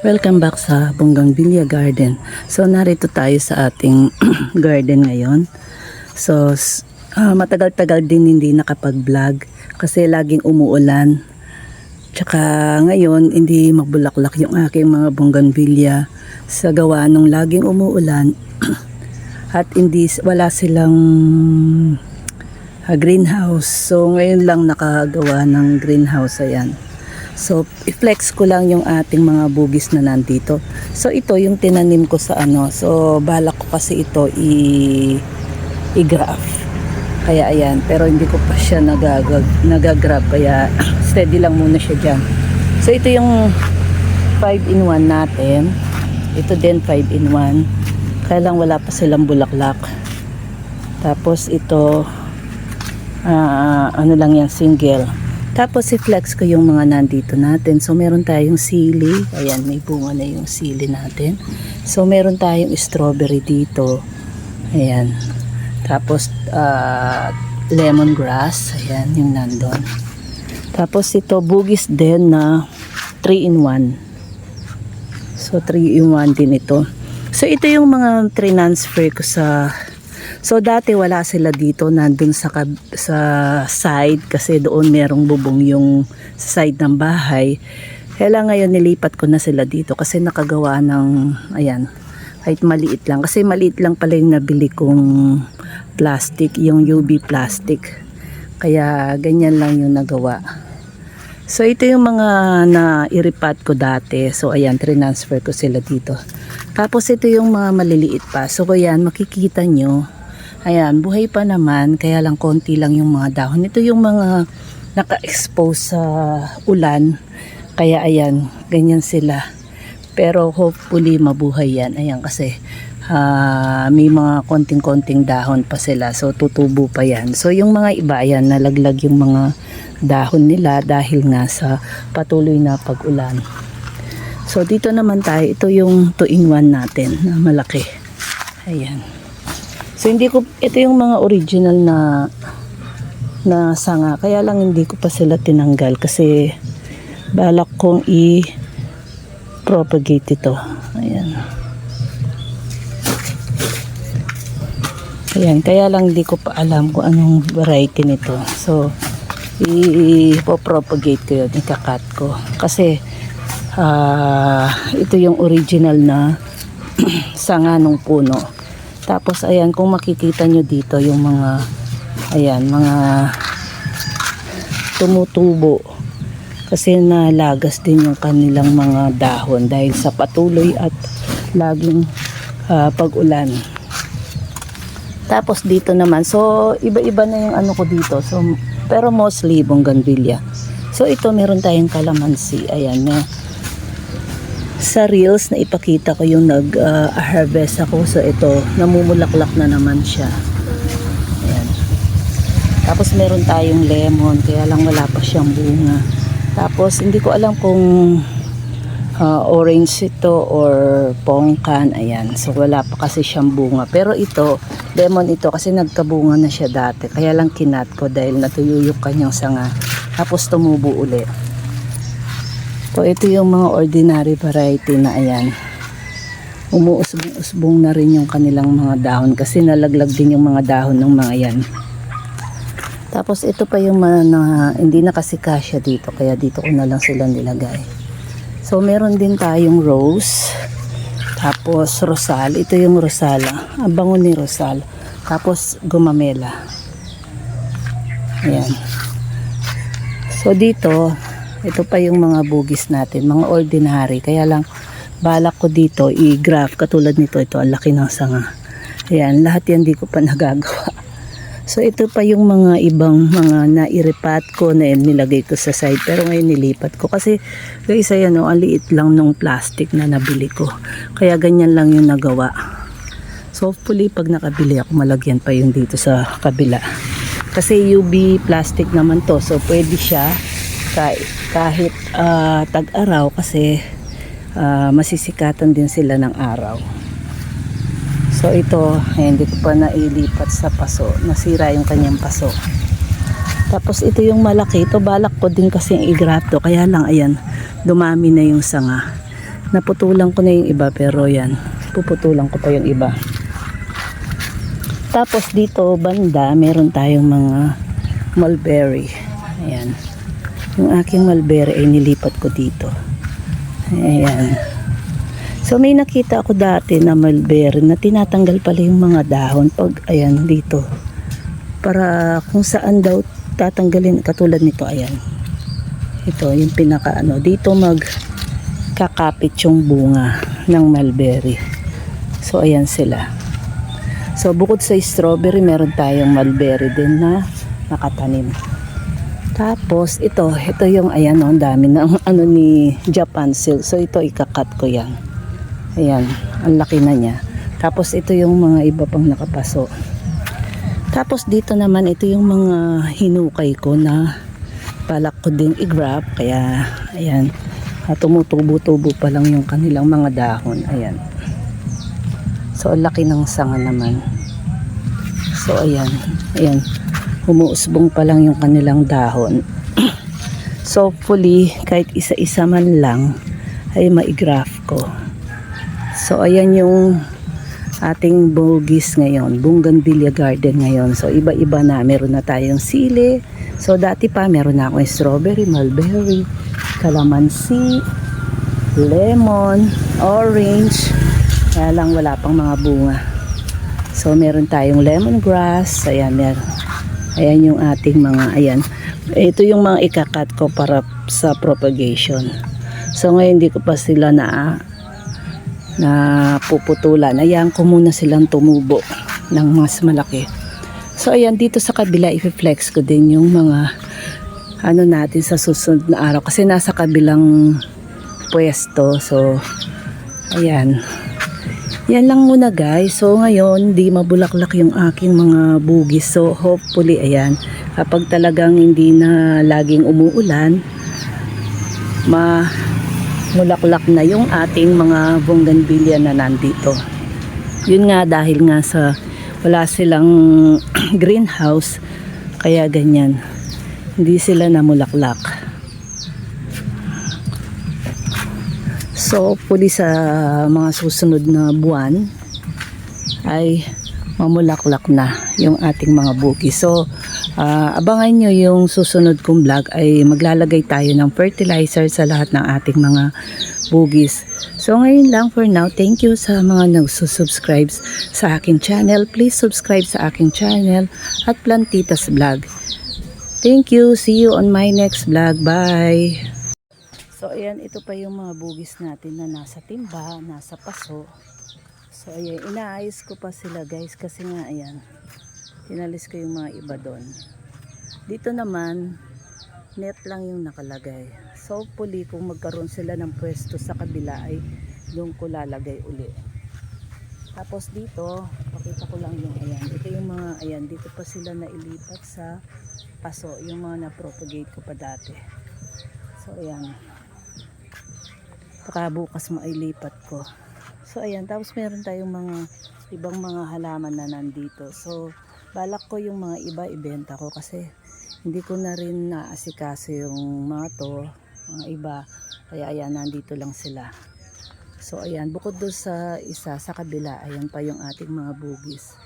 Welcome back sa Bougainvillea Garden. So narito tayo sa ating garden ngayon. So matagal-tagal din hindi nakapag-vlog kasi laging umuulan. Tsaka ngayon hindi magbulaklak yung aking mga bougainvillea sa gawa nung laging umuulan at wala silang greenhouse. So ngayon lang nakagawa ng greenhouse, ayan. So, i-flex ko lang yung ating mga bugis na nandito. So, ito yung tinanim ko sa ano. So, balak ko kasi ito i-graph. Kaya, ayan. Pero hindi ko pa siya nagagrab. Kaya, steady lang muna siya dyan. So, ito yung 5-in-1 natin. Ito din 5-in-1. Kaya lang wala pa silang bulaklak. Tapos, ito, ano lang yan, single. Tapos i-flex ko yung mga nandito natin. So meron tayong sili. Ayan, may bunga na yung sili natin. So meron tayong strawberry dito. Ayan. Tapos lemongrass. Ayan, yung nandun. Tapos ito, bugis din na 3-in-1. So 3-in-1 din ito. So ito yung mga transfer ko sa... So dati wala sila dito, nandun sa side kasi doon merong bubong yung side ng bahay. Kaya ngayon nilipat ko na sila dito kasi nakagawa ng, ayan, kahit maliit lang. Kasi maliit lang pala yung nabili kong plastic, yung UV plastic. Kaya ganyan lang yung nagawa. So ito yung mga na-iripat ko dati. So ayan, transfer ko sila dito. Tapos ito yung mga maliliit pa. So ayan, makikita nyo. Ayan, buhay pa naman, kaya lang konti lang yung mga dahon. Ito yung mga naka-expose sa ulan, kaya ayan, ganyan sila. Pero hopefully mabuhay yan. Ayan, kasi may mga konting-konting dahon pa sila, so tutubo pa yan. So yung mga iba, ayan, nalaglag yung mga dahon nila dahil nga sa patuloy na pag-ulan. So dito naman tayo, ito yung 2-in-1 natin na malaki. Ayan. So hindi ko, ito yung mga original na sanga, kaya lang hindi ko pa sila tinanggal kasi balak kong i-propagate ito. Ayan. Ayan, kaya lang hindi ko pa alam kung anong variety nito. So i-propagate ko yun, ikakat ko. Kasi ito yung original na sanga ng puno. Tapos ayan, kung makikita nyo dito yung mga, ayan, mga tumutubo. Kasi nalagas din yung kanilang mga dahon dahil sa patuloy at laging pag-ulan. Tapos dito naman, so iba-iba na yung ano ko dito. So, pero mostly bougainvillea. So ito meron tayong calamansi. Ayan na. Sa reels na ipakita ko yung nag-harvest ako. So ito, namumulaklak na naman siya. Ayan. Tapos meron tayong lemon, kaya lang wala pa siyang bunga. Tapos hindi ko alam kung orange ito or pongkan. Ayan. So wala pa kasi siyang bunga. Pero ito, lemon ito kasi nagkabunga na siya dati. Kaya lang kinat ko dahil natuyo yung kanyang sanga. Tapos tumubo uli. So ito yung mga ordinary variety na ayan. Umuusbong na rin yung kanilang mga dahon kasi nalaglag din yung mga dahon ng mga yan. Tapos ito pa yung mga hindi na kasi kasya dito, kaya dito ko na lang sila nilagay. So meron din tayong rose. Tapos rosal, ito yung rosala. Ang bango ni rosal. Tapos gumamela. Ayan. So dito ito pa yung mga bugis natin, mga ordinary. Kaya lang, balak ko dito, i-graph. Katulad nito, ito, ang laki ng sanga. Ayan, lahat yan di ko pa nagagawa. So, ito pa yung mga ibang mga nairipat ko na nilagay ko sa side. Pero ngayon nilipat ko. Kasi, guys, ayan, ang liit lang ng plastic na nabili ko. Kaya ganyan lang yung nagawa. So, hopefully, pag nakabili ako, malagyan pa yung dito sa kabila. Kasi UV plastic naman to. So, pwede siya kahit tag-araw kasi masisikatan din sila ng araw. So ito, hindi ko pa nailipat sa paso, nasira yung kanyang paso. Tapos ito yung malaki, ito balak ko din kasi i-graft to, kaya lang ayan, dumami na yung sanga. Naputulan ko na yung iba pero yan, puputulan ko pa yung iba. Tapos dito banda, meron tayong mga mulberry. Ayan. Yung aking mulberry ay nilipat ko dito. Ayan. So may nakita ako dati na mulberry na tinatanggal pala yung mga dahon pag ayan dito. Para kung saan daw tatanggalin, katulad nito, ayan. Ito yung pinaka ano, dito magkakapit yung bunga ng mulberry. So ayan sila. So bukod sa strawberry, meron tayong mulberry din na nakatanim. Tapos ito yung ayan, ang dami ng ano ni Japan silk. So ito ikakat ko yan. Ayan, ang laki na niya. Tapos ito yung mga iba pang nakapaso. Tapos dito naman ito yung mga hinukay ko na balak ko din i-grab. Kaya ayan, tumutubo-tubo pa lang yung kanilang mga dahon. Ayan. So ang laki ng sanga naman. So ayan, ayan. Humuusbong pa lang yung kanilang dahon. So hopefully kahit isa-isa man lang ay ma-graph ko. So ayan yung ating bugis ngayon, bougainvillea garden ngayon. So iba-iba na, meron na tayong sili. So dati pa meron na akong strawberry, mulberry, calamansi, lemon, orange. Kaya lang wala pang mga bunga. So meron tayong lemongrass. Ayan, ayan yung ating mga, ayan. Ito yung mga ikakat ko para sa propagation. So ngayon hindi ko pa sila na puputulan. Ayan ko muna silang tumubo ng mas malaki. So ayan, dito sa kabila i-flex ko din yung mga ano natin sa susunod na araw kasi nasa kabilang pwesto. So ayan, yan lang muna guys. So ngayon di mabulaklak yung aking mga bugis. So hopefully ayan, kapag talagang hindi na laging umuulan, mulaklak na yung ating mga bougainvillea na nandito. Yun nga, dahil nga sa wala silang greenhouse, kaya ganyan, hindi sila namulaklak. So hopefully sa mga susunod na buwan ay mamulaklak na yung ating mga bugis. So abangan nyo yung susunod kong vlog, ay maglalagay tayo ng fertilizer sa lahat ng ating mga bugis. So ngayon lang for now, thank you sa mga nagsusubscribe sa aking channel. Please subscribe sa aking channel at Plantitas Vlog. Thank you, see you on my next vlog. Bye! So ayan, ito pa yung mga bugis natin na nasa timba, nasa paso. So ayan, inaayos ko pa sila guys kasi nga ayan, inalis ko yung mga iba doon. Dito naman net lang yung nakalagay. So hopefully kung magkaroon sila ng pwesto sa kabila ay doon ko lalagay uli. Tapos dito pakita ko lang yung ayan, ito yung mga ayan, dito pa sila nailipat sa paso, yung mga na-propagate ko pa dati. So ayan, baka bukas mailipat ko. So ayan, tapos meron tayong mga ibang mga halaman na nandito. So balak ko yung mga iba ibenta ko kasi hindi ko na rin naasikaso yung mga to, mga iba. Kaya ayan, nandito lang sila. So ayan, bukod doon sa isa sa kabila, ayan pa yung ating mga bugis.